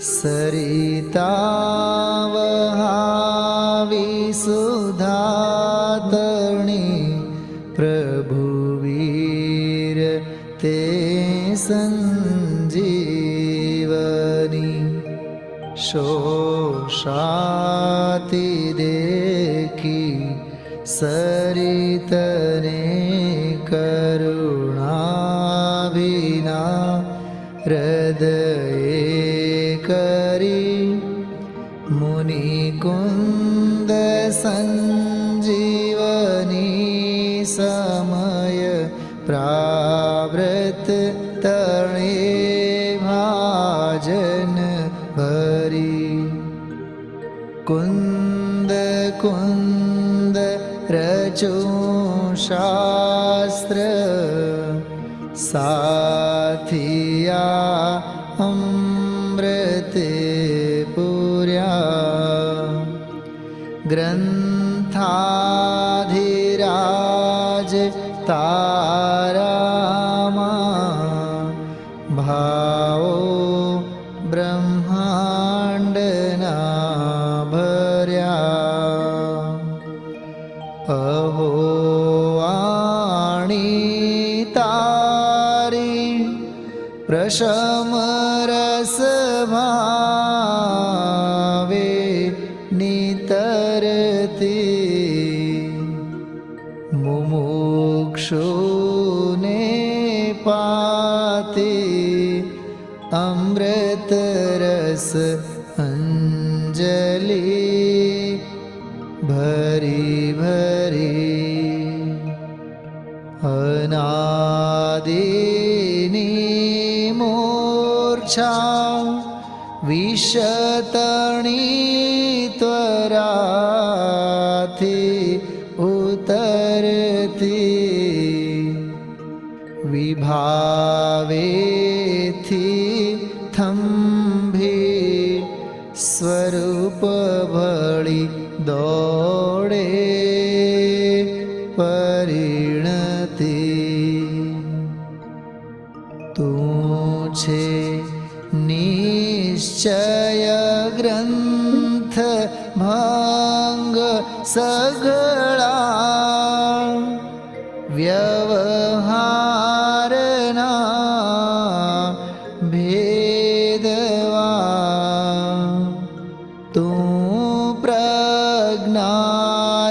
सरिता वहावी सुधातरणी प्रभुवीर ते संजीवनी शोषाति देखी सरितने करुणा विना हृदये करी मुनिकुंद संजीवनी समय प्रावृत तणे भाजन भरी कुंद कुंद रचो शास्त्र साथिया अमृते पुर्या ग्रंथाधिराज तारामा भावो ब्रह्मांडना भर्या अहो वाणी तारी प्रशम रस भावे नितरती मुमुक्षुने पाती अमृत रस अंजलि भरी भरी अनादिनी मूर्छा विशतणी त्वराथी उतरती विभावेथी थंभी स्वरूप भळी दौड़े परिणति तू छे निश्चय ग्रंथ भांग सगळा व्यवहारना भेदवा तू प्रज्ञा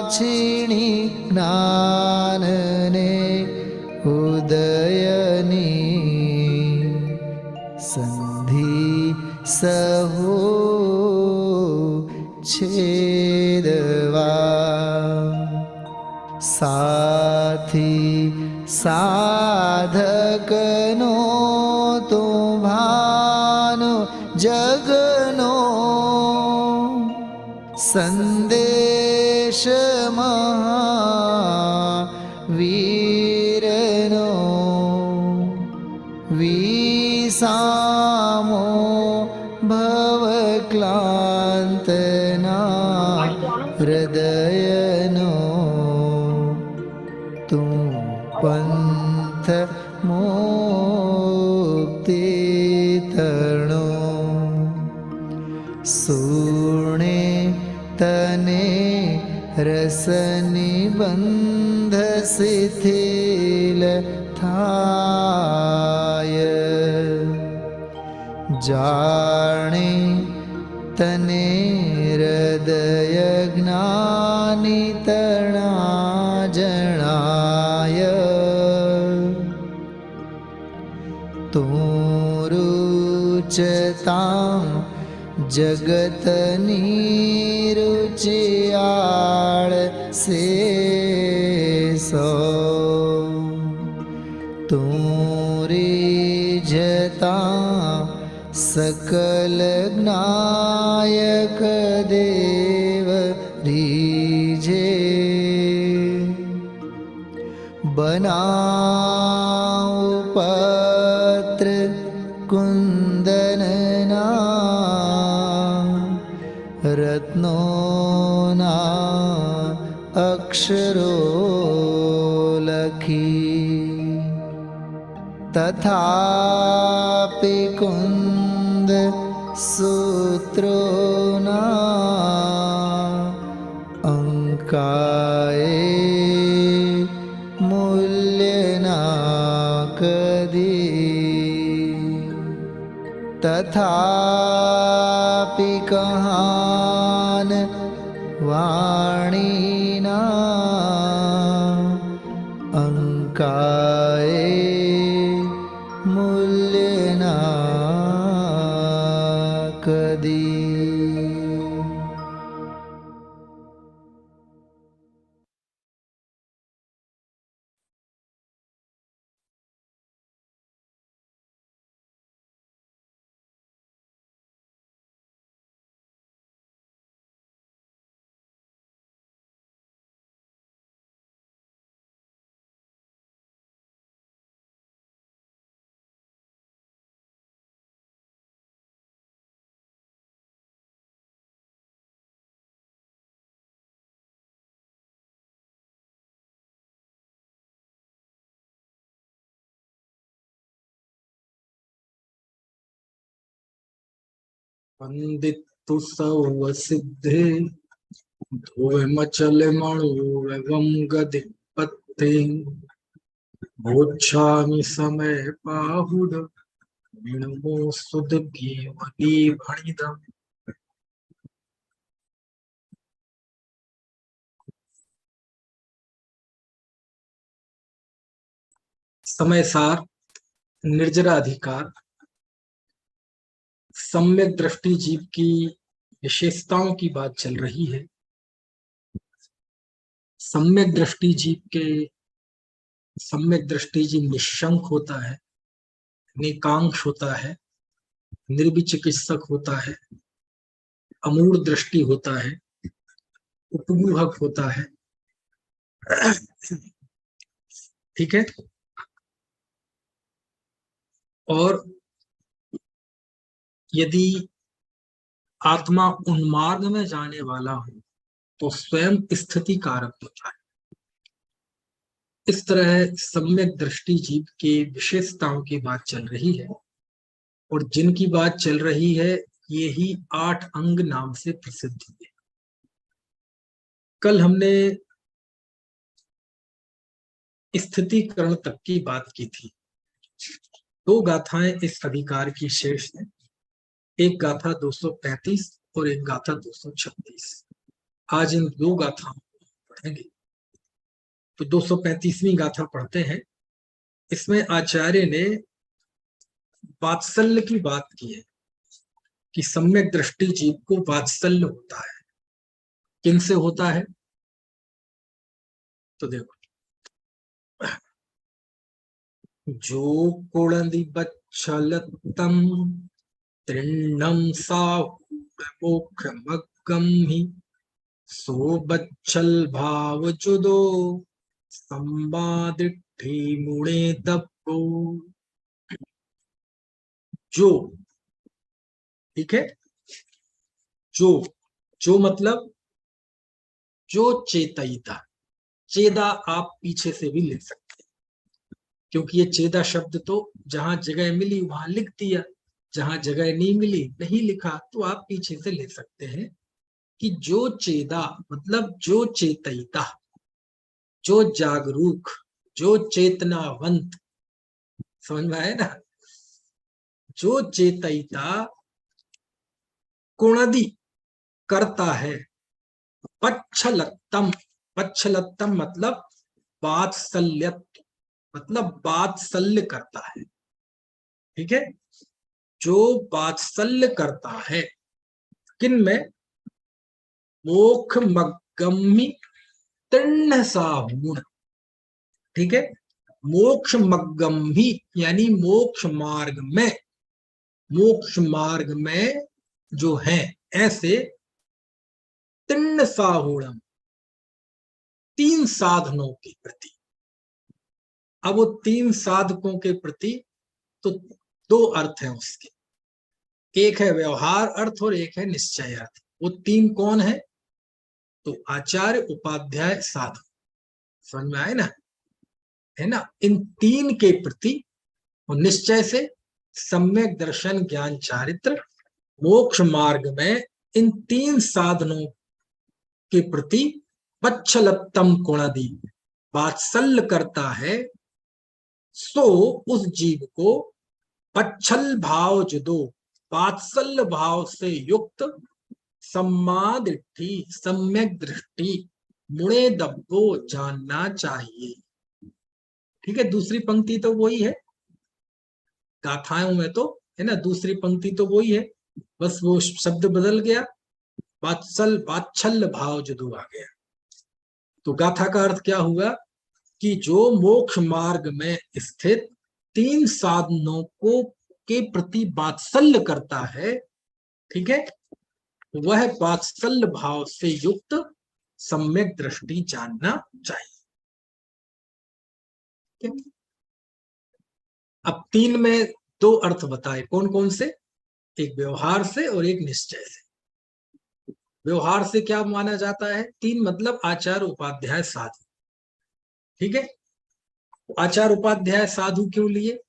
क्षीणी ज्ञानने उदयनी संधि सहु छेदवा साथी साधकनो तो भानो जगनो संदेश महावीरनो विसामो भवक्लांतना हृदयनो तू पंथ मुक्ति तरणो सुणे तने रसनि बंध शिथिल थाय जाने तने हृदय ज्ञानी तणा जणाय तू रुचतां जगतनी रुचियाळ से सो तू रिझता सकल ज्ञायक देव रीजे बनाओ पत्र कुंदनना रत्नोना अक्षरो लखी तथापि कुंद सूत्रोना अंकाए मूल्यना कदी तथापि कहान वाणीना अंकाए मूल्यना कदी। वंदितु सौव सिद्धे धोवे मचल मणु एवं गदिपत्ते भोच्छामि समय पाहुड विणमो सुध घेवली भणिदम। समय सार, निर्जरा अधिकार, सम्यक दृष्टि जीव की विशेषताओं की बात चल रही है। सम्यक दृष्टि जीव निशंक होता है, निकांक्ष होता है, निर्विचिकित्सक होता है, अमूढ़ दृष्टि होता है, उपगूहक होता है। ठीक है। और यदि आत्मा उन्मार्ग में जाने वाला हो तो स्वयं स्थिति कारक होता है। इस तरह सम्यक दृष्टि जीव के विशेषताओं की बात चल रही है, और जिनकी बात चल रही है ये ही 8 अंग नाम से प्रसिद्ध है। कल हमने स्थितिकरण तक की बात की थी। 2 गाथाएं इस अधिकार की शेष है, एक गाथा 235 और एक गाथा 236। आज इन 2 गाथाओं को पढ़ेंगे। तो 235वीं गाथा पढ़ते हैं। इसमें आचार्य ने वात्सल्य की बात की है कि सम्यक दृष्टि जीव को वात्सल्य होता है। किनसे होता है? तो देखो, जो कुणदि बच्छलतम तृण्णम साहुमोक्षमग्गम ही सो बच्छल भाव जुदो संबादिठी मुणे दब्बो। जो, ठीक है, जो मतलब जो चेतयिता। चेदा आप पीछे से भी ले सकते हैं, क्योंकि ये चेदा शब्द तो जहां जगह मिली वहां लिख दिया, जहां जगह नहीं मिली नहीं लिखा, तो आप पीछे से ले सकते हैं कि जो चेदा मतलब जो चेतयिता, जो जागरूक, जो चेतनावंत। समझ में आए ना? जो चेतयिता कुणदि करता है, पच्छलत्तम, पच्छलत्तम मतलब वात्सल्यत्व, मतलब वात्सल्य करता है। ठीक है, जो वात्सल्य करता है किन में? मोक्ष मग्गमी तृण साहूण। ठीक है, मोक्ष मग्गमी यानी मोक्ष मार्ग में जो है ऐसे तीर्ण साहूणम, 3 साधनों के प्रति। अब वो 3 साधकों के प्रति तो 2 अर्थ हैं उसके, एक है व्यवहार अर्थ और एक है निश्चय अर्थ। वो 3 कौन है? तो आचार्य, उपाध्याय, साधक। समझ में आए ना? है ना? इन 3 के प्रति और निश्चय से सम्यक दर्शन ज्ञान चारित्र मोक्ष मार्ग में इन 3 साधनों के प्रति पच्छलतम गुणादि वात्सल्य करता है, सो उस जीव को पच्छल भाव जुदो वात्सल्य भाव से युक्त सम्मादृष्टि सम्यक दृष्टि मुणे दब्बो जानना चाहिए। ठीक है, दूसरी पंक्ति तो वही है, गाथाओं में तो है ना, दूसरी पंक्ति तो वही है, बस वो शब्द बदल गया, वात्सल्य भाव जुदो आ गया। तो गाथा का अर्थ क्या हुआ कि जो मोक्ष मार्ग में स्थित 3 साधनों को के प्रति वात्सल्य करता है, ठीक है, वह वात्सल्य भाव से युक्त सम्यक दृष्टि जानना चाहिए। अब 3 में 2 अर्थ बताए, कौन कौन से, एक व्यवहार से और एक निश्चय से। व्यवहार से क्या माना जाता है, 3 मतलब आचार उपाध्याय साधु। ठीक है, आचार उपाध्याय साधु क्यों लिए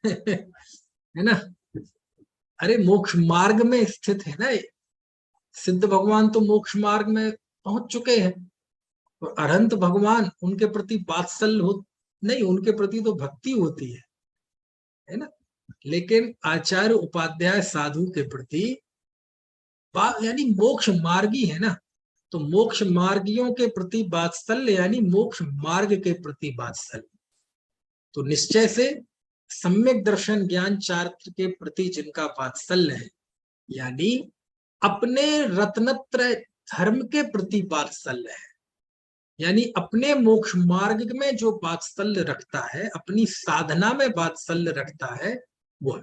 है ना, अरे मोक्ष मार्ग में स्थित है ना ये, सिद्ध भगवान तो मोक्ष मार्ग में पहुंच चुके हैं, और अरहंत भगवान उनके प्रति वात्सल्य हो नहीं, उनके प्रति तो भक्ति होती है ना, लेकिन आचार्य उपाध्याय साधु के प्रति यानी मोक्ष मार्गी है ना, तो मोक्ष मार्गियों के प्रति वात्सल्य यानी मोक्ष मार्ग के प्रति वात्सल्य। तो निश्चय से सम्यक दर्शन ज्ञान चारित्र के प्रति जिनका वात्सल्य है, यानी अपने रत्नत्रय धर्म के प्रति वात्सल्य है, यानी अपने मोक्ष मार्ग में जो वात्सल्य रखता है, अपनी साधना में वात्सल्य रखता है वो।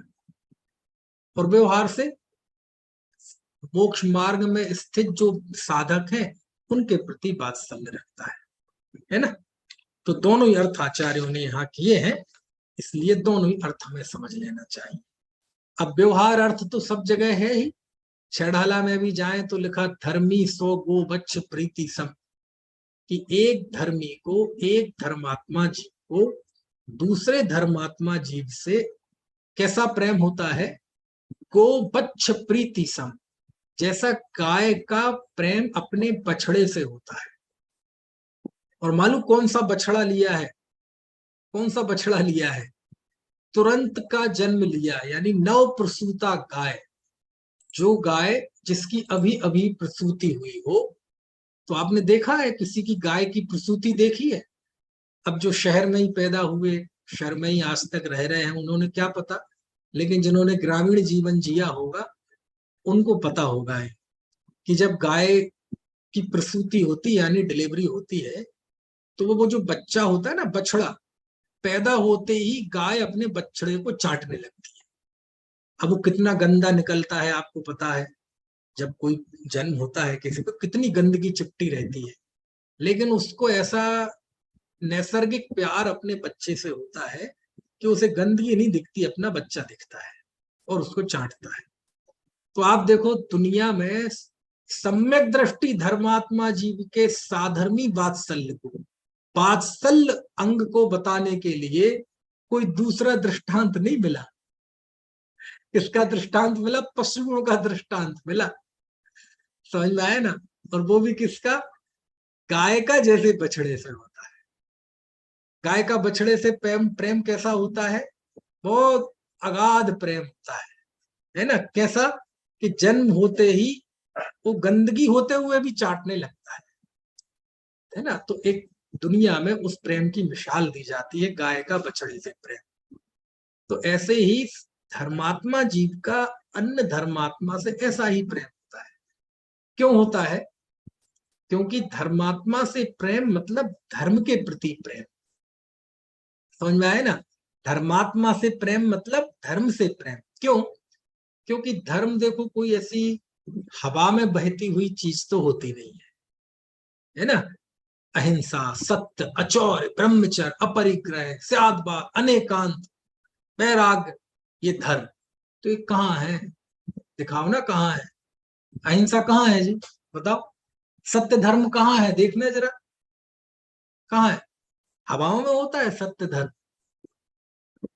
और व्यवहार से मोक्ष मार्ग में स्थित जो साधक हैं उनके प्रति वात्सल्य रखता है ना। तो दोनों ही अर्थ आचार्यों ने यहाँ किए हैं, इसलिए दोनों ही अर्थ हमें समझ लेना चाहिए। अब व्यवहार अर्थ तो सब जगह है ही, छेड़ाला में भी जाएं तो लिखा धर्मी सो गो बच्छ प्रीति सम, कि एक धर्मी को, एक धर्मात्मा जीव को दूसरे धर्मात्मा जीव से कैसा प्रेम होता है, गो बच्छ प्रीति सम, जैसा गाय का प्रेम अपने बछड़े से होता है। और मालूम कौन सा बछड़ा लिया है, कौन सा बछड़ा लिया है, तुरंत का जन्म लिया, यानी नव प्रसूता गाय, जो गाय जिसकी अभी अभी प्रसूति हुई हो। तो आपने देखा है किसी की गाय की प्रसूति देखी है? अब जो शहर में ही पैदा हुए, शहर में ही आज तक रह रहे हैं, उन्होंने क्या पता, लेकिन जिन्होंने ग्रामीण जीवन जिया होगा उनको पता होगा है कि जब गाय की प्रसूति होती यानी डिलीवरी होती है, तो वो जो बच्चा होता है ना, बछड़ा, पैदा होते ही गाय अपने बछड़े को चाटने लगती है। अब वो कितना गंदा निकलता है आपको पता है, जब कोई जन्म होता है किसी को कितनी गंदगी चिपटी रहती है, लेकिन उसको ऐसा नैसर्गिक प्यार अपने बच्चे से होता है कि उसे गंदगी नहीं दिखती, अपना बच्चा दिखता है और उसको चाटता है। तो आप देखो दुनिया में सम्यक दृष्टि धर्मात्मा जीव के साधर्मी वात्सल्य को, वात्सल्य अंग को बताने के लिए कोई दूसरा दृष्टांत नहीं मिला। किसका दृष्टांत मिला? पशुओं का दृष्टांत मिला, समझ में आया ना। और वो भी किसका? गाय का, जैसे बछड़े से होता है। गाय का बछड़े से प्रेम कैसा होता है? बहुत अगाध प्रेम होता है ना। कैसा कि जन्म होते ही वो गंदगी होते हुए भी चाटने लगता है ना। तो एक दुनिया में उस प्रेम की मिसाल दी जाती है, गाय का बछड़े से प्रेम। तो ऐसे ही धर्मात्मा जीव का अन्य धर्मात्मा से ऐसा ही प्रेम होता है। क्यों होता है? क्योंकि धर्मात्मा से प्रेम मतलब धर्म के प्रति प्रेम, समझ में आए ना। धर्मात्मा से प्रेम मतलब धर्म से प्रेम। क्यों? क्योंकि धर्म देखो कोई ऐसी हवा में बहती हुई चीज तो होती नहीं है ना। अहिंसा, सत्य, अचौर्य, ब्रह्मचर्य, अपरिग्रह, स्यादबा, अनेकांत, वैराग्य, ये धर्म। तो ये कहाँ है? दिखाओ ना कहाँ है। अहिंसा कहाँ है जी, बताओ। सत्य धर्म कहाँ है, देखना जरा, कहाँ है? हवाओं में होता है सत्य धर्म।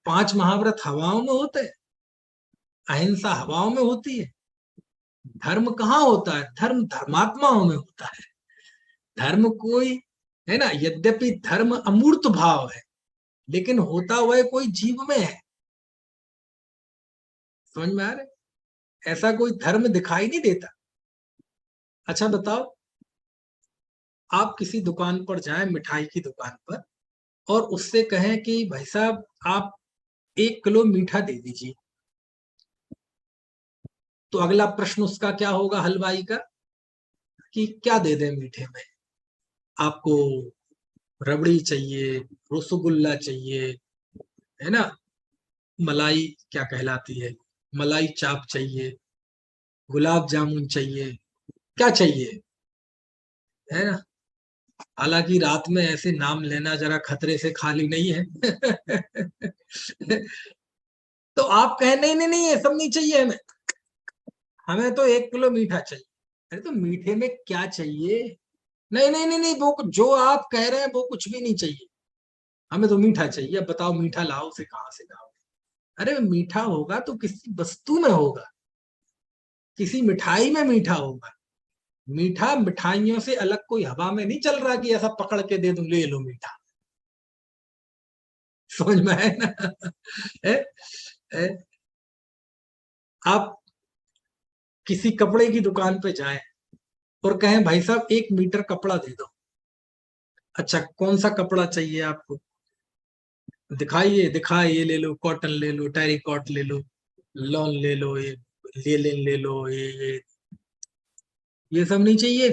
5 महाव्रत हवाओं में होते हैं, अहिंसा हवाओं में होती है। धर्म कहाँ होता है? धर्म धर्मात्माओं में होता है। धर्म कोई है ना, यद्यपि धर्म अमूर्त भाव है, लेकिन होता वह कोई जीव में है। समझ में आ रहा है? ऐसा कोई धर्म दिखाई नहीं देता। अच्छा बताओ, आप किसी दुकान पर जाएं, मिठाई की दुकान पर, और उससे कहें कि भाई साहब आप 1 किलो मीठा दे दीजिए, तो अगला प्रश्न उसका क्या होगा हलवाई का, कि क्या दे दें मीठे में? आपको रबड़ी चाहिए, रसगुल्ला चाहिए, है ना, मलाई क्या कहलाती है, मलाई चाप चाहिए, गुलाब जामुन चाहिए, क्या चाहिए, है ना? हालांकि रात में ऐसे नाम लेना जरा खतरे से खाली नहीं है। तो आप कहें नहीं नहीं नहीं, ये सब नहीं चाहिए हमें, हमें तो 1 किलो मीठा चाहिए। अरे तो मीठे में क्या चाहिए? नहीं नहीं नहीं नहीं, वो जो आप कह रहे हैं वो कुछ भी नहीं चाहिए, हमें तो मीठा चाहिए। अब बताओ मीठा लाओ से कहाँ से लाओ? अरे मीठा होगा तो किसी वस्तु में होगा, किसी मिठाई में मीठा होगा। मीठा मिठाइयों से अलग कोई हवा में नहीं चल रहा कि ऐसा पकड़ के दे दूं, ले लो मीठा। समझ में आया ना? है, है? आप किसी कपड़े की दुकान पे जाएं और कहें भाई साहब 1 मीटर कपड़ा दे दो। अच्छा कौन सा कपड़ा चाहिए आपको? दिखाइए दिखाए, ये ले लो, कॉटन ले लो, टेरिकॉट ले लो, लॉन ले लो, ये लेलिन ले लो, ये सब नहीं चाहिए,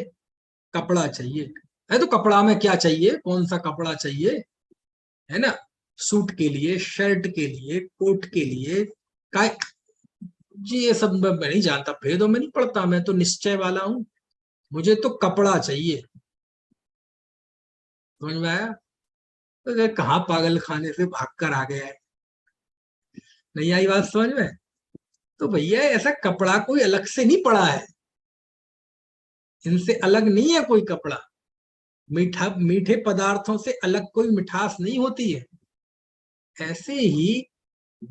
कपड़ा चाहिए। है तो कपड़ा में क्या चाहिए, कौन सा कपड़ा चाहिए, है ना? सूट के लिए, शर्ट के लिए, कोट के लिए, का जी ये सब मैं नहीं जानता, भेदों में नहीं पड़ता, मैं तो निश्चय वाला हूं, मुझे तो कपड़ा चाहिए। समझ में आया? तो ये कहाँ पागल खाने से भाग कर आ गया है? नहीं आई बात समझ में? तो भैया ऐसा कपड़ा कोई अलग से नहीं पड़ा है, इनसे अलग नहीं है कोई कपड़ा। मीठा मीठे पदार्थों से अलग कोई मिठास नहीं होती है। ऐसे ही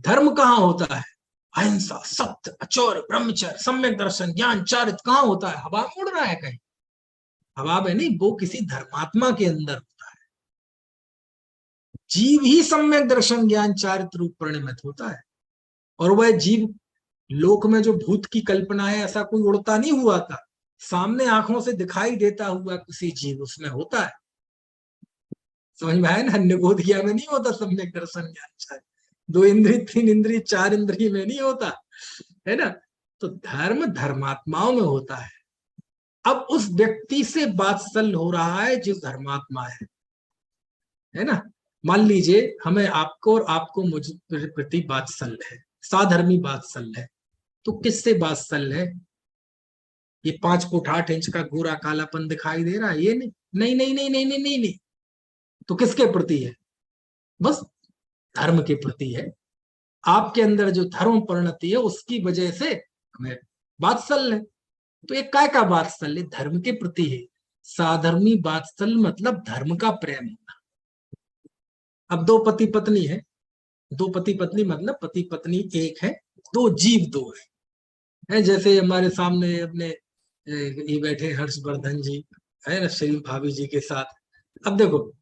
धर्म कहाँ होता है? अहिंसा, सत्य, अचोर, ब्रह्मचर्य, सम्यक दर्शन, ज्ञान, चारित्र कहाँ होता है? हवा में उड़ रहा है कहीं? हवा में नहीं, वो किसी धर्मात्मा के अंदर होता है। जीव ही सम्यक दर्शन, ज्ञान, चारित्र रूप परिणमित होता है। और वह जीव लोक में जो भूत की कल्पना है, ऐसा कोई उड़ता नहीं हुआ था, सामने आंखों से दिखाई देता हुआ किसी जीव उसमें होता है। समझ में आया ना? निगोधिया में नहीं होता सम्यक दर्शन ज्ञान चारित्र, 2 इंद्री 3 इंद्री 4 इंद्री में नहीं होता, है ना? तो धर्म धर्मात्माओं में होता है। अब उस व्यक्ति से वात्सल्य हो रहा है जो धर्मात्मा है ना? मान लीजिए हमें आपको और आपको मुझ प्रति वात्सल्य है, साधर्मी वात्सल्य है, तो किससे वात्सल्य है? ये 5 फुट 8 इंच का गोरा कालापन दिखाई दे रहा है, ये नहीं नहीं नहीं नहीं नहीं नहीं नहीं, नहीं। तो किसके प्रति है? बस धर्म के प्रति है। आपके अंदर जो धर्म परिणति है उसकी वजह से हमें वात्सल्य है। तो ये काय का वात्सल्य? धर्म के प्रति है। साधर्मी वात्सल्य मतलब धर्म का प्रेम होना। अब 2 पति पत्नी है, 2 पति पत्नी मतलब पति पत्नी एक है, 2 जीव 2 है जैसे हमारे सामने अपने ये बैठे हर्षवर्धन जी, है ना, श्री भाभी जी के साथ। अब देखो,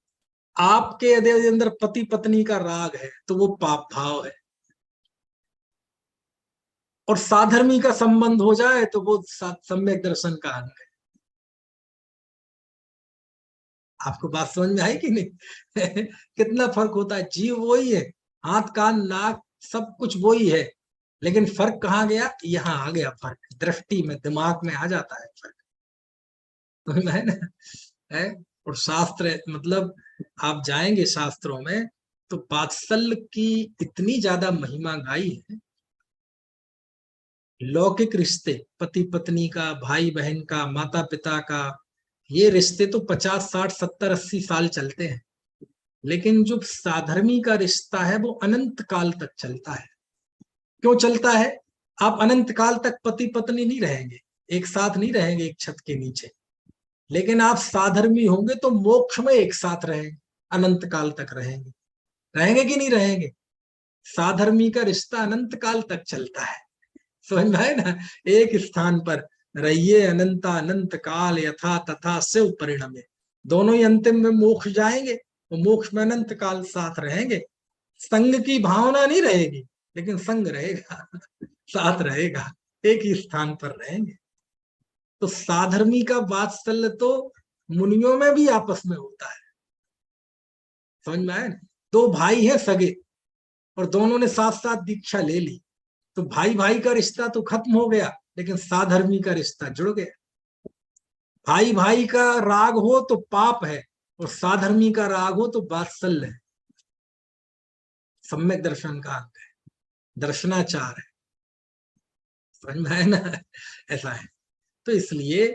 आपके यदि अंदर पति पत्नी का राग है तो वो पाप भाव है, और साधर्मी का संबंध हो जाए तो वो सम्यक दर्शन का अंग है। आपको बात समझ में आई कि नहीं? कितना फर्क होता है। जीव वही है, हाथ कान नाक सब कुछ वही है, लेकिन फर्क कहाँ गया? यहाँ आ गया फर्क, दृष्टि में, दिमाग में आ जाता है फर्क। तो है ना? है। और शास्त्र मतलब आप जाएंगे शास्त्रों में तो वात्सल्य की इतनी ज्यादा महिमा गाई है। लौकिक रिश्ते, पति पत्नी का, भाई बहन का, माता पिता का, ये रिश्ते तो 50 60 70 80 साल चलते हैं, लेकिन जो साधर्मी का रिश्ता है वो अनंत काल तक चलता है। क्यों चलता है? आप अनंत काल तक पति पत्नी नहीं रहेंगे, एक साथ नहीं रहेंगे एक छत के नीचे, लेकिन आप साधर्मी होंगे तो मोक्ष में एक साथ रहेंगे, अनंत काल तक रहेंगे। रहेंगे कि नहीं रहेंगे? साधर्मी का रिश्ता अनंत काल तक चलता है। समझ में आए ना? एक स्थान पर रहिए अनंता अनंत काल यथा तथा शिव परिणमे। दोनों ही अंतिम में मोक्ष जाएंगे, वो मोक्ष में अनंत काल साथ रहेंगे। संग की भावना नहीं रहेगी, लेकिन संग रहेगा, साथ रहेगा, एक ही स्थान पर रहेंगे। तो साधर्मी का वात्सल्य तो मुनियों में भी आपस में होता है। समझ में आया? दो भाई हैं सगे और दोनों ने साथ साथ दीक्षा ले ली, तो भाई भाई का रिश्ता तो खत्म हो गया, लेकिन साधर्मी का रिश्ता जुड़ गया। भाई भाई का राग हो तो पाप है, और साधर्मी का राग हो तो वात्सल्य है, सम्यक दर्शन का अंग है, दर्शनाचार है। समझ में आया ना? ऐसा है। तो इसलिए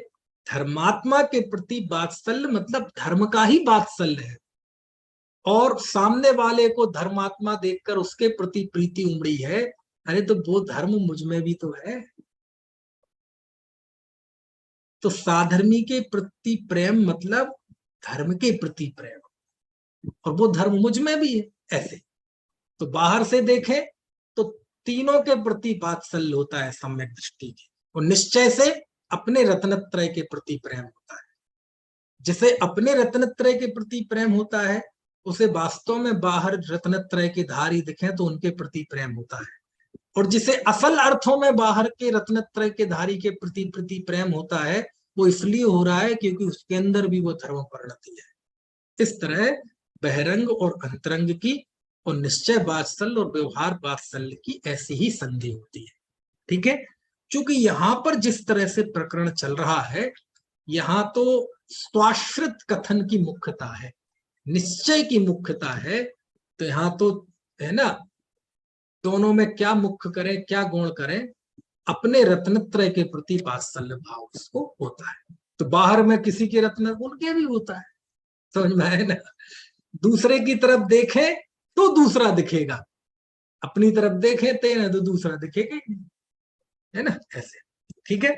धर्मात्मा के प्रति वात्सल्य मतलब धर्म का ही वात्सल्य है, और सामने वाले को धर्मात्मा देखकर उसके प्रति प्रीति उमड़ी है, अरे तो वो धर्म मुझ में भी तो है। तो साधर्मी के प्रति प्रेम मतलब धर्म के प्रति प्रेम, और वो धर्म मुझ में भी है। ऐसे तो बाहर से देखें तो तीनों के प्रति वात्सल्य होता है सम्यक दृष्टि के, और निश्चय से अपने रत्नत्रय के प्रति प्रेम होता है। जिसे अपने रत्नत्रय के प्रति प्रेम होता है, उसे वास्तव में बाहर रत्नत्रय के धारी दिखे तो उनके प्रति प्रेम होता है। और जिसे असल अर्थों में बाहर के रत्नत्रय के धारी के प्रति प्रेम होता है, वो इसलिए हो रहा है क्योंकि उसके अंदर भी वो धर्म परिणति है। इस तरह बहिरंग और अंतरंग की, और निश्चय वात्सल्य और व्यवहार वात्सल्य की ऐसी ही संधि होती है। ठीक है? क्योंकि यहां पर जिस तरह से प्रकरण चल रहा है, यहां तो स्वाश्रित कथन की मुख्यता है, निश्चय की मुख्यता है। तो यहां तो है ना, दोनों में क्या मुख्य करें, क्या गुण करें, अपने रत्नत्रय के प्रति वात्सल्य भाव उसको होता है। तो बाहर में किसी के रत्न उनके भी होता है। समझ में आए ना? दूसरे की तरफ देखें तो दूसरा दिखेगा, अपनी तरफ देखें तेना तो दूसरा दिखेगा, है ना? ऐसे। ठीक है?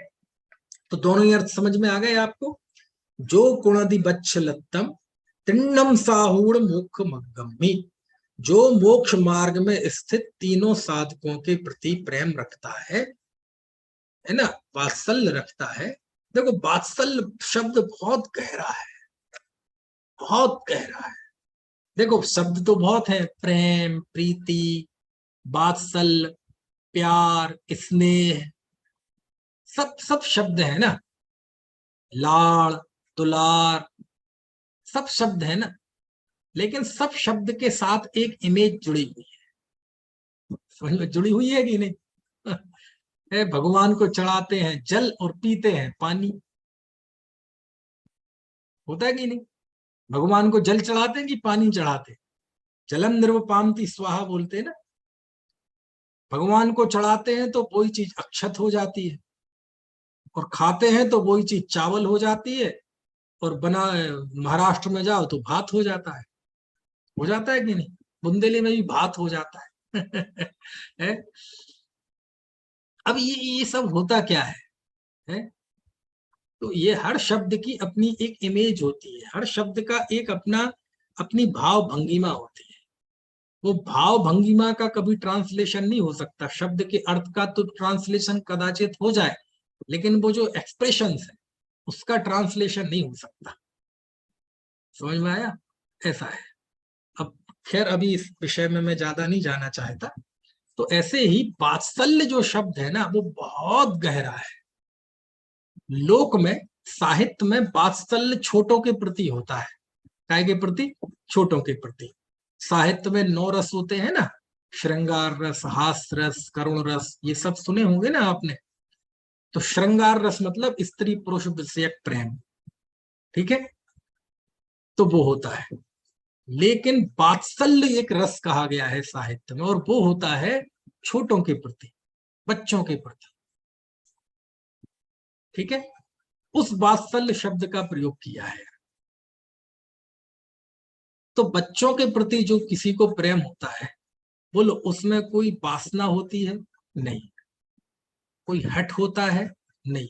तो दोनों ही अर्थ समझ में आ गए आपको। जो गुणदि बच्छलत्तम तिन्नम साहूड़ मुख मग्गम्मी, जो मोक्ष मार्ग में स्थित तीनों साधकों के प्रति प्रेम रखता है ना, वात्सल्य रखता है। देखो वात्सल्य शब्द बहुत गहरा है, बहुत गहरा है। देखो शब्द तो बहुत है, प्रेम, प्रीति, वात्सल्य, प्यार, स्नेह, सब सब शब्द है ना, लाड़, दुलार, सब शब्द है ना। लेकिन सब शब्द के साथ एक इमेज जुड़ी हुई है। समझ में जुड़ी हुई है कि नहीं? भगवान को चढ़ाते हैं जल और पीते हैं पानी, होता है कि नहीं? भगवान को जल चढ़ाते हैं कि पानी चढ़ाते हैं? जलम निर्वपामति स्वाहा बोलते हैं ना। भगवान को चढ़ाते हैं तो वही चीज अक्षत हो जाती है, और खाते हैं तो वही चीज चावल हो जाती है, और बना महाराष्ट्र में जाओ तो भात हो जाता है। हो जाता है कि नहीं? बुंदेली में भी भात हो जाता है। है? अब ये सब होता क्या है? तो ये हर शब्द की अपनी एक इमेज होती है, हर शब्द का एक अपना अपनी भाव भंगिमा होती है। वो भाव भंगिमा का कभी ट्रांसलेशन नहीं हो सकता। शब्द के अर्थ का तो ट्रांसलेशन कदाचित हो जाए, लेकिन वो जो एक्सप्रेशंस है उसका ट्रांसलेशन नहीं हो सकता। समझ में आया? ऐसा है। अब खैर अभी इस विषय में मैं ज्यादा नहीं जाना चाहता। तो ऐसे ही वात्सल्य जो शब्द है ना, वो बहुत गहरा है। लोक में, साहित्य में वात्सल्य छोटों के प्रति होता है। काय के प्रति? छोटों के प्रति। साहित्य में 9 रस होते हैं ना, श्रृंगार रस, हास्य रस, करुण रस, ये सब सुने होंगे ना आपने। तो श्रृंगार रस मतलब स्त्री पुरुष विषयक प्रेम, ठीक है? तो वो होता है। लेकिन वात्सल्य एक रस कहा गया है साहित्य में, और वो होता है छोटों के प्रति, बच्चों के प्रति। ठीक है? उस वात्सल्य शब्द का प्रयोग किया है। तो बच्चों के प्रति जो किसी को प्रेम होता है, बोलो उसमें कोई वासना होती है? नहीं। कोई हट होता है? नहीं।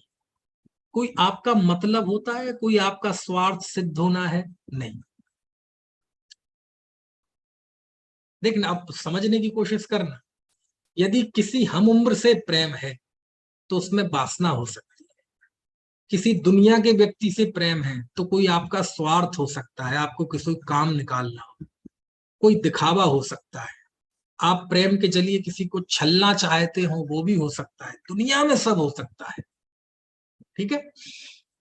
कोई आपका मतलब होता है? कोई आपका स्वार्थ सिद्ध होना है? नहीं। देखना, आप समझने की कोशिश करना। यदि किसी हम उम्र से प्रेम है तो उसमें वासना हो सकती है, किसी दुनिया के व्यक्ति से प्रेम है तो कोई आपका स्वार्थ हो सकता है, आपको किसी काम निकालना हो, कोई दिखावा हो सकता है, आप प्रेम के जरिए किसी को छलना चाहते हो वो भी हो सकता है, दुनिया में सब हो सकता है, ठीक है।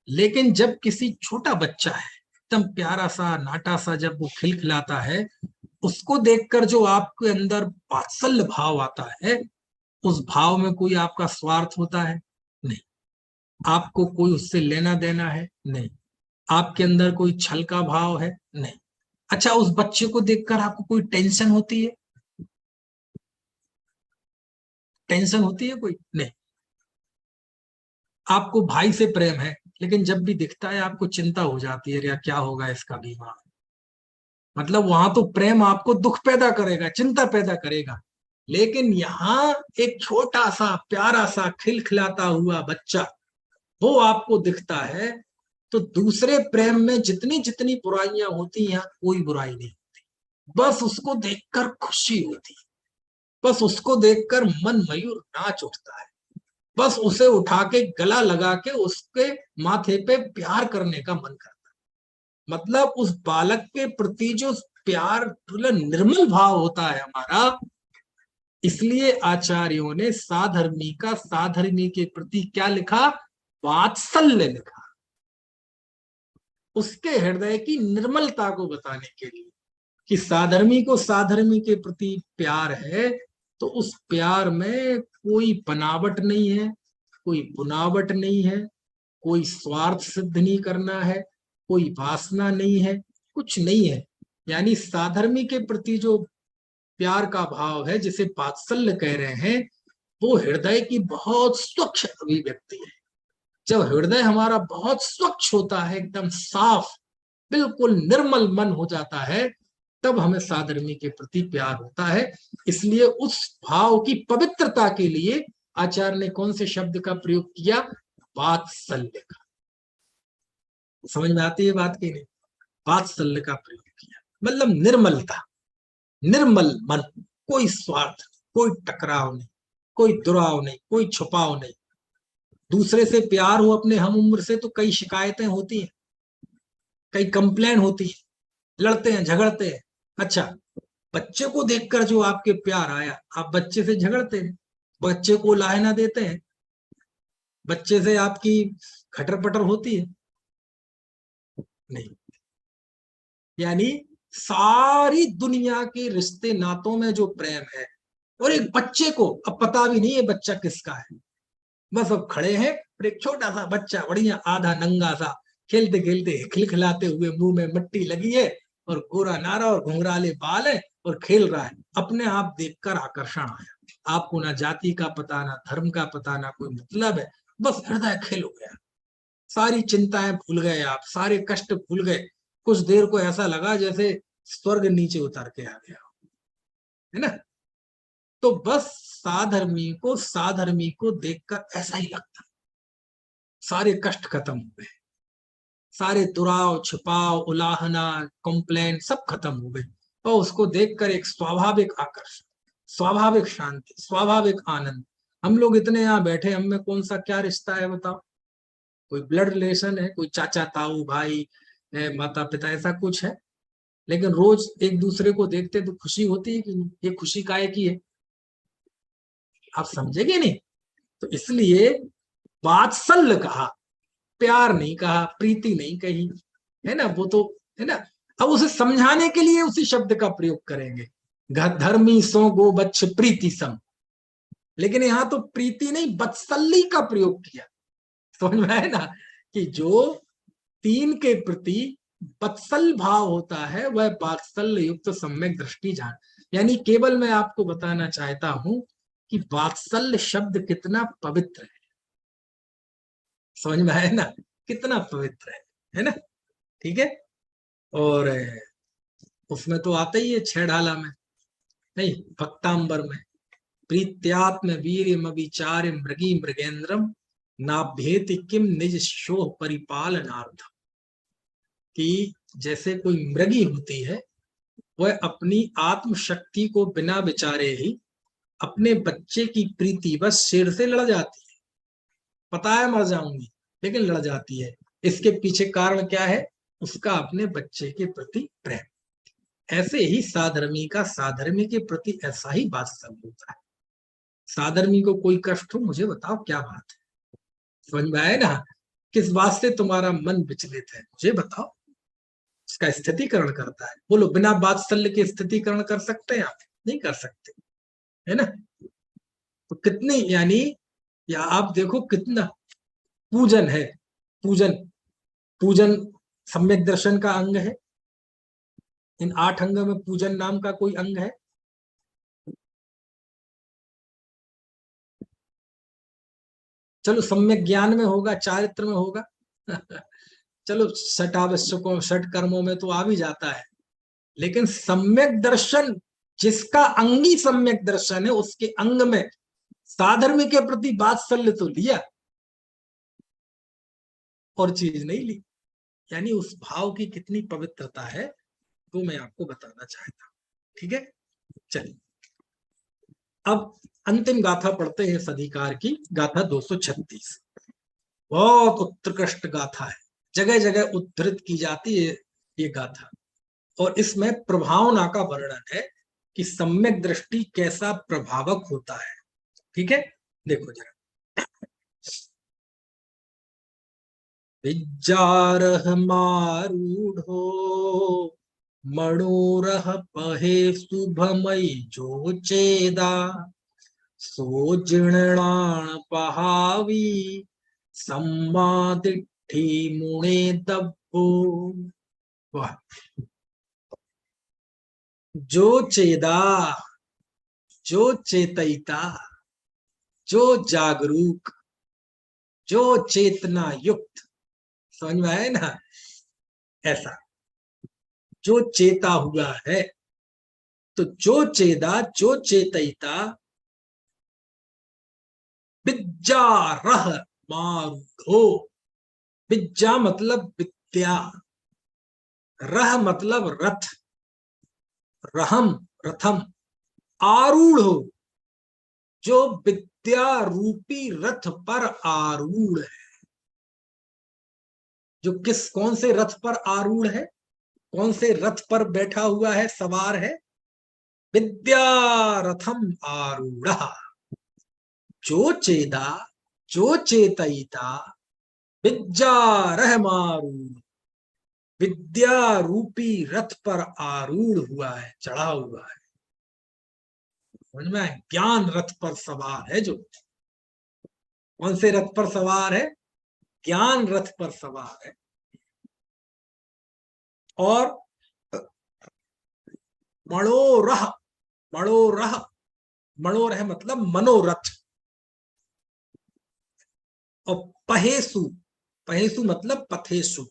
लेकिन जब किसी छोटा बच्चा है, एकदम प्यारा सा नाटा सा, जब वो खिलखिलाता है, उसको देखकर जो आपके अंदर वात्सल्य भाव आता है, उस भाव में कोई आपका स्वार्थ होता है? नहीं। आपको कोई उससे लेना देना है? नहीं। आपके अंदर कोई छल का भाव है? नहीं। अच्छा, उस बच्चे को देखकर आपको कोई टेंशन होती है? टेंशन होती है कोई? नहीं। आपको भाई से प्रेम है, लेकिन जब भी दिखता है आपको चिंता हो जाती है, या क्या होगा इसका बीमा। मतलब वहां तो प्रेम आपको दुख पैदा करेगा, चिंता पैदा करेगा। लेकिन यहाँ एक छोटा सा प्यारा सा खिलखिलाता हुआ बच्चा, वो आपको दिखता है, तो दूसरे प्रेम में जितनी जितनी बुराइयां होती हैं, कोई बुराई नहीं होती। बस उसको देखकर खुशी होती है, बस उसको देखकर मन मयूर नाच उठता है, बस उसे उठा के गला लगा के उसके माथे पे प्यार करने का मन करता है। मतलब उस बालक के प्रति जो प्यार, निर्मल भाव होता है हमारा, इसलिए आचार्यों ने साधर्मी का साधर्मी के प्रति क्या लिखा? वात्सल्य लिखा। उसके हृदय की निर्मलता को बताने के लिए कि साधर्मी को साधर्मी के प्रति प्यार है, तो उस प्यार में कोई बनावट नहीं है, कोई बुनावट नहीं है, कोई स्वार्थ सिद्ध नहीं करना है, कोई वासना नहीं है, कुछ नहीं है। यानी साधर्मी के प्रति जो प्यार का भाव है, जिसे वात्सल्य कह रहे हैं, वो हृदय की बहुत स्वच्छ अभिव्यक्ति है। जब हृदय हमारा बहुत स्वच्छ होता है, एकदम साफ, बिल्कुल निर्मल मन हो जाता है, तब हमें साधर्मी के प्रति प्यार होता है। इसलिए उस भाव की पवित्रता के लिए आचार्य ने कौन से शब्द का प्रयोग किया? वात्सल्य का। समझ में आती है बात की नहीं? वात्सल्य का प्रयोग किया, मतलब निर्मलता, निर्मल मन, कोई स्वार्थ, कोई टकराव नहीं, कोई दुराव नहीं, कोई छुपाव नहीं। दूसरे से प्यार हो अपने हम उम्र से तो कई शिकायतें होती हैं, कई कंप्लेन होती है, लड़ते हैं, झगड़ते हैं। अच्छा, बच्चे को देखकर जो आपके प्यार आया, आप बच्चे से झगड़ते हैं, बच्चे को लाहना देते हैं, बच्चे से आपकी खटर पटर होती है? नहीं। यानी सारी दुनिया के रिश्ते नातों में जो प्रेम है, और एक बच्चे को अब पता भी नहीं है बच्चा किसका है, बस अब खड़े हैं और एक छोटा सा बच्चा, बढ़िया आधा नंगा सा, खेलते खेलते खिलखिलाते हुए, मुंह में मिट्टी लगी है और गोरा नारा और घुंघराले बाल है और खेल रहा है, अपने आप देखकर आकर्षण आया। आपको ना जाति का पता, ना धर्म का पता, ना कोई मतलब है, बस हृदय खेल हो गया, सारी चिंताएं भूल गए आप, सारे कष्ट भूल गए। कुछ देर को ऐसा लगा जैसे स्वर्ग नीचे उतर के आ गया, है ना। तो बस साधर्मी को देखकर ऐसा ही लगता, सारे कष्ट खत्म हो गए, सारे दुराव छिपाव उलाहना कंप्लेन सब खत्म हो गए, और उसको देखकर एक स्वाभाविक आकर्षण, स्वाभाविक शांति, स्वाभाविक आनंद। हम लोग इतने यहाँ बैठे, हम में कौन सा क्या रिश्ता है बताओ? कोई ब्लड रिलेशन है, कोई चाचा ताऊ भाई माता पिता, ऐसा कुछ है? लेकिन रोज एक दूसरे को देखते तो खुशी होती है कि नहीं? ये खुशी काहे की है? आप समझेंगे नहीं? तो इसलिए वात्सल्य कहा, प्यार नहीं कहा, प्रीति नहीं कही, है ना। वो तो है ना। अब उसे समझाने के लिए उसी शब्द का प्रयोग करेंगे, धर्मी सो गो बच्च प्रीति सम। लेकिन यहां तो प्रीति नहीं, वात्सल्य का प्रयोग किया। समझ में आया ना, कि जो तीन के प्रति वत्सल भाव होता है, वह वात्सल्य युक्त सम्यक दृष्टि जान। यानी केवल मैं आपको बताना चाहता हूं कि वात्सल्य शब्द कितना पवित्र है। समझ में आया ना, कितना पवित्र है ना। ठीक है। और उसमें तो आता ही है छह ढाला में, नहीं, भक्तांबर में, प्रीत्यात्म वीर्यम विचार्य मृगी मृगेंद्रम नाभ्येति किम निज शोह परिपालनार्थ। कि जैसे कोई मृगी होती है, वह अपनी आत्म शक्ति को बिना विचारे ही अपने बच्चे की प्रीति बस शेर से लड़ जाती है, पता है मर जाऊंगी, लेकिन लड़ जाती है। इसके पीछे कारण क्या है? उसका अपने बच्चे के प्रति प्रेम। ऐसे ही साधर्मी का साधर्मी के प्रति ऐसा ही वात्सल्य होता है। साधर्मी को कोई कष्ट हो, मुझे बताओ क्या बात है, समझ में आए ना? किस बात से तुम्हारा मन विचलित है, मुझे बताओ। इसका स्थितिकरण करता है। बोलो, बिना वात्सल्य के स्थितिकरण कर सकते हैं आप? नहीं कर सकते, है ना? तो कितनी, यानी या आप देखो कितना पूजन है। पूजन, पूजन सम्यक दर्शन का अंग है। इन 8 अंगों में पूजन नाम का कोई अंग है? चलो सम्यक ज्ञान में होगा, चारित्र में होगा। चलो षट आवश्यकों, षट कर्मों में तो आ भी जाता है। लेकिन सम्यक दर्शन, जिसका अंगी सम्यक दर्शन है, उसके अंग में साधर्म के प्रति वात्सल्य तो लिया, और चीज नहीं ली। यानी उस भाव की कितनी पवित्रता है, तो मैं आपको बताना चाहता हूं। ठीक है, चलिए अब अंतिम गाथा पढ़ते हैं इस अधिकार की, गाथा 236। बहुत उत्कृष्ट गाथा है, जगह जगह उद्धृत की जाती है ये गाथा। और इसमें प्रभावना का वर्णन है कि सम्यक दृष्टि कैसा प्रभावक होता है। ठीक है, देखो जरा। विज्जारह मारूढ़ो मणोरह पहे शुभमयी जो चेदा सो जीर्णाण पहावी सम्मादिट्ठी मुणे दब्बो। वाह! जो चेदा, जो चेतयिता, जो जागरूक, जो चेतना युक्त, समझ में आए ना? ऐसा जो चेता हुआ है। तो जो चेदा, जो चेतयिता, विज्जारह मारूढ़ो। विज्जा मतलब विद्या, रह मतलब रथ, रहम रथम, आरूढ़ हो, जो विद्या रूपी रथ पर आरूढ़ है। जो किस, कौन से रथ पर आरूढ़ है? कौन से रथ पर बैठा हुआ है, सवार है? विद्या रथम आरूढ़। जो चेदा, जो चेतयिता, विज्जारह मारूढ़, विद्या रूपी रथ पर आरूढ़ हुआ है, चढ़ा हुआ है। समझ में आए? ज्ञान रथ पर सवार है। जो कौन से रथ पर सवार है? ज्ञान रथ पर सवार है। और मणोरह, मणोरह, मणोरह मतलब मनोरथ। और पहेसु, पहेसु मतलब पथेसु,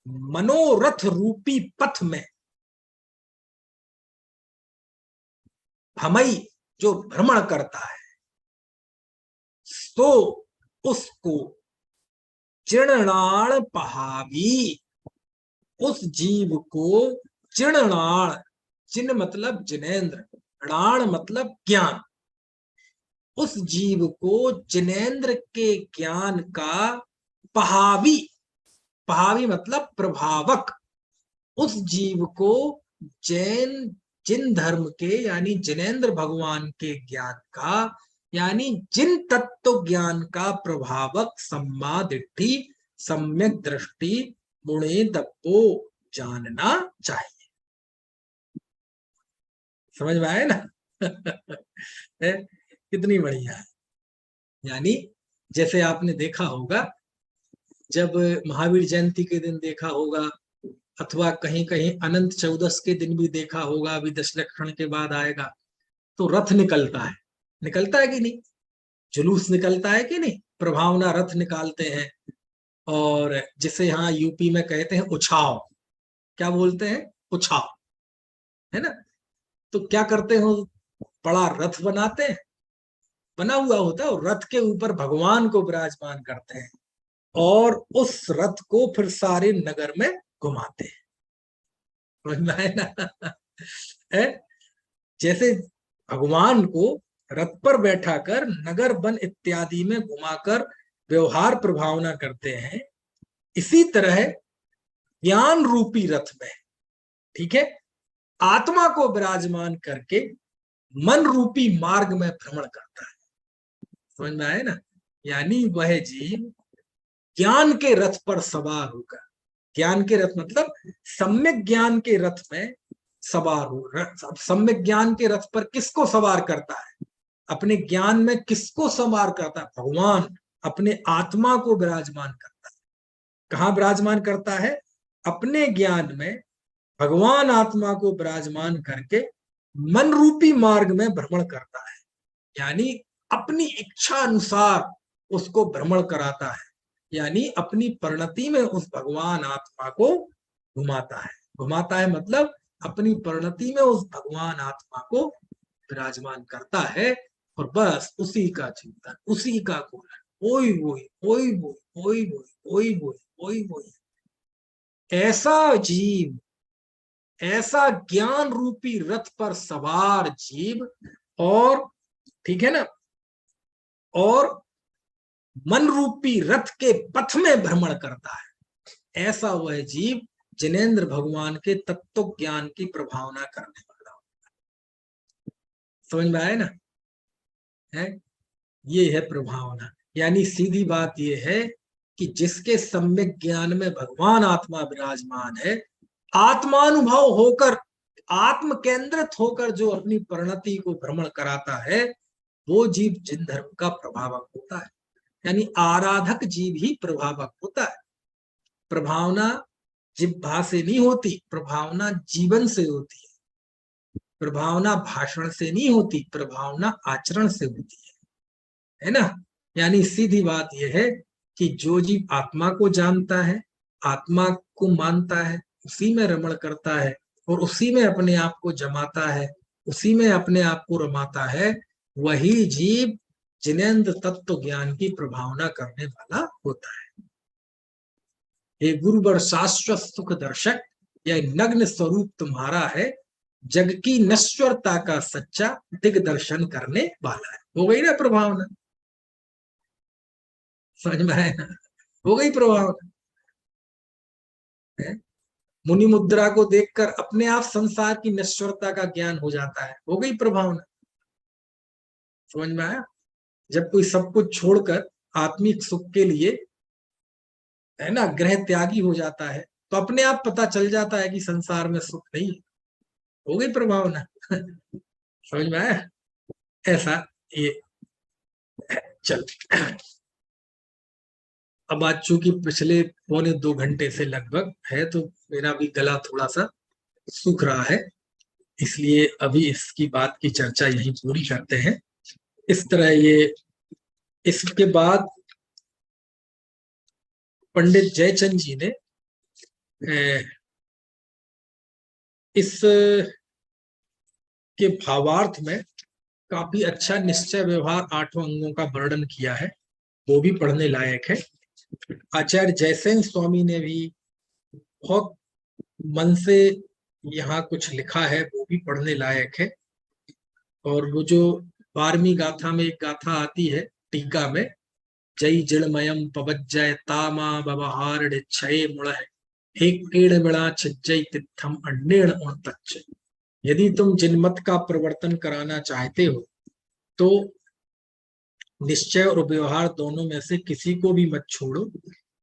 मनोरथ रूपी पथ में। भमई, जो भ्रमण करता है, तो उसको चिणनाण पहावी, उस जीव को चिणनाण, चिन्ह मतलब जिनेन्द्र, णाण मतलब ज्ञान, उस जीव को जिनेन्द्र के ज्ञान का पहावी, पहावी मतलब प्रभावक, उस जीव को जैन, जिन धर्म के यानी जिनेन्द्र भगवान के ज्ञान का, यानी जिन तत्व ज्ञान का प्रभावक सम्मादिट्ठी, सम्यक दृष्टि, मुणे दब्बो जानना चाहिए। समझ में आए ना? कितनी बढ़िया है। यानी जैसे आपने देखा होगा, जब महावीर जयंती के दिन देखा होगा, अथवा कहीं कहीं अनंत चौदस के दिन भी देखा होगा, अभी दशलक्षण के बाद आएगा, तो रथ निकलता है, निकलता है कि नहीं? जुलूस निकलता है कि नहीं? प्रभावना रथ निकालते हैं। और जिसे यहाँ यूपी में कहते हैं उछाव, क्या बोलते हैं? उछाव, है ना? तो क्या करते हो? बड़ा रथ बनाते हैं, बना हुआ होता है, और रथ के ऊपर भगवान को विराजमान करते हैं, और उस रथ को फिर सारे नगर में घुमाते हैं। समझ में आए ना? है? जैसे भगवान को रथ पर बैठाकर नगर वन इत्यादि में घुमाकर व्यवहार प्रभावना करते हैं, इसी तरह ज्ञान रूपी रथ में, ठीक है, आत्मा को विराजमान करके मन रूपी मार्ग में भ्रमण करता है। समझ में आए ना? यानी वह जीव ज्ञान के रथ पर सवार होकर, ज्ञान के रथ मतलब सम्यक ज्ञान के रथ में सवार हो। सम्यक ज्ञान के रथ पर किसको सवार करता है? अपने ज्ञान में किसको सवार करता है? भगवान अपने आत्मा को विराजमान करता है। कहाँ विराजमान करता है? अपने ज्ञान में भगवान आत्मा को विराजमान करके मन रूपी मार्ग में भ्रमण करता है, यानी अपनी इच्छा अनुसार उसको भ्रमण कराता है, यानी अपनी परिणति में उस भगवान आत्मा को घुमाता है। घुमाता है मतलब अपनी परिणति में उस भगवान आत्मा को विराजमान करता है, और बस उसी का चिंतन, उसी का कूलन, ओई वोई ओई वोई ओई वोई ओई वोई ओई वोई। ऐसा जीव, ऐसा ज्ञान रूपी रथ पर सवार जीव, और ठीक है ना, और मन रूपी रथ के पथ में भ्रमण करता है, ऐसा वह जीव जिनेंद्र भगवान के तत्व ज्ञान की प्रभावना करने वाला होगा। समझ में आए ना? है, ये है प्रभावना। यानी सीधी बात यह है कि जिसके सम्यक ज्ञान में भगवान आत्मा विराजमान है, आत्मानुभव होकर, आत्म केंद्रित होकर जो अपनी परिणति को भ्रमण कराता है, वो जीव जिन धर्म का प्रभावक होता है। यानी आराधक जीव ही प्रभावक होता है। प्रभावना जिह्वा से नहीं होती, प्रभावना जीवन से होती है। प्रभावना भाषण से नहीं होती, प्रभावना आचरण से होती है ना? यानी सीधी बात यह है कि जो जीव आत्मा को जानता है, आत्मा को मानता है, उसी में रमण करता है और उसी में अपने आप को जमाता है, उसी में अपने आप को रमाता है, वही जीव जिनेंद्र तत्व ज्ञान की प्रभावना करने वाला होता है। हे गुरुवर शाश्वत सुख दर्शक, यह नग्न स्वरूप तुम्हारा है, जग की नश्वरता का सच्चा दिग्दर्शन करने वाला है। हो गई ना प्रभावना? समझ में आया ना? हो गई प्रभावना। मुनि मुद्रा को देखकर अपने आप संसार की नश्वरता का ज्ञान हो जाता है, हो गई प्रभावना। समझ में आया? जब कोई सब कुछ छोड़कर आत्मिक सुख के लिए, है ना, ग्रह त्यागी हो जाता है, तो अपने आप पता चल जाता है कि संसार में सुख नहीं है। हो गई प्रभावना। समझ में आया? ऐसा ये चल। अब आज चूंकि पिछले 1.25 घंटे से लगभग है, तो मेरा भी गला थोड़ा सा सूख रहा है, इसलिए अभी इसकी बात की चर्चा यहीं पूरी करते हैं। इस तरह ये, इसके बाद पंडित जयचंद जी ने इस के भावार्थ में काफी अच्छा निश्चय व्यवहार 8 अंगों का वर्णन किया है, वो भी पढ़ने लायक है। आचार्य जयसेन स्वामी ने भी बहुत मन से यहाँ कुछ लिखा है, वो भी पढ़ने लायक है। और वो जो 12वीं गाथा में एक गाथा आती है टीका में, जय जड़मयम पवज्जय तामा बवहार क्षय मुड़, हे केड़ बिड़ा छज्जय तिथम अन्नेण उणतच्च। यदि तुम जिनमत का प्रवर्तन कराना चाहते हो तो निश्चय और व्यवहार दोनों में से किसी को भी मत छोड़ो।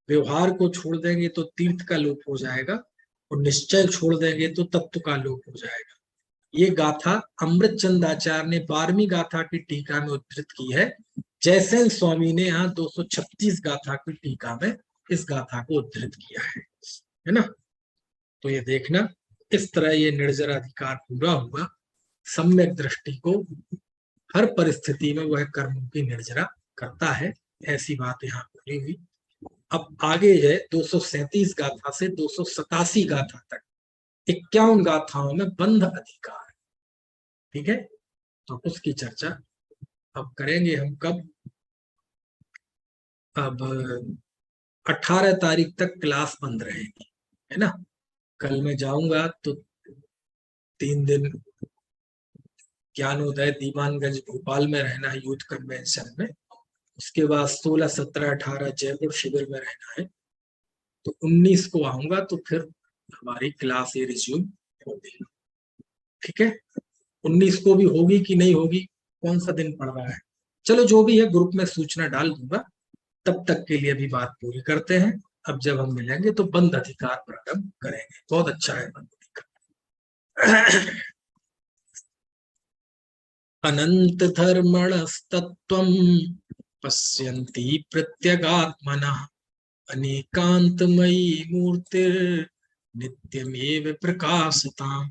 व्यवहार को छोड़ देंगे तो तीर्थ का लोप हो जाएगा, और निश्चय छोड़ देंगे तो तत्व का लोप हो जाएगा। ये गाथा अमृत चंद आचार्य ने 12वीं गाथा की टीका में उद्धृत की है। जयसेन स्वामी ने यहाँ 236 गाथा की टीका में इस गाथा को उद्धृत किया है ना? तो ये देखना, इस तरह ये निर्जर अधिकार पूरा हुआ। सम्यक दृष्टि को हर परिस्थिति में वह कर्मों की निर्जरा करता है, ऐसी बात यहाँ बोली हुई। अब आगे है 237 गाथा से 287 गाथा तक 51 गाथाओं में बंध अधिकार, ठीक है? तो उसकी चर्चा अब करेंगे हम कब? अब 18 तारीख तक क्लास बंद रहेगी, है ना? कल मैं जाऊंगा तो 3 दिन ज्ञानोदय दीवानगंज भोपाल में रहना है, यूथ कन्वेंशन में। उसके बाद 16, 17, 18 जयपुर शिविर में रहना है। तो 19 को आऊंगा तो फिर हमारी क्लास ये रिज्यूम होगी। ठीक है, 19 को भी होगी कि नहीं होगी, कौन सा दिन पड़ रहा है, चलो जो भी है ग्रुप में सूचना डाल दूंगा। तब तक के लिए अभी बात पूरी करते हैं। अब जब हम मिलेंगे तो बंद अधिकार पर हम करेंगे। बहुत अच्छा है बंद अधिकार। अनंत धर्मणस्तत्त्वं पश्यन्ति प्रत्यगात्मनः अनेकांतमयी मूर्तिर्नित्यमेव प्रकाशताम्।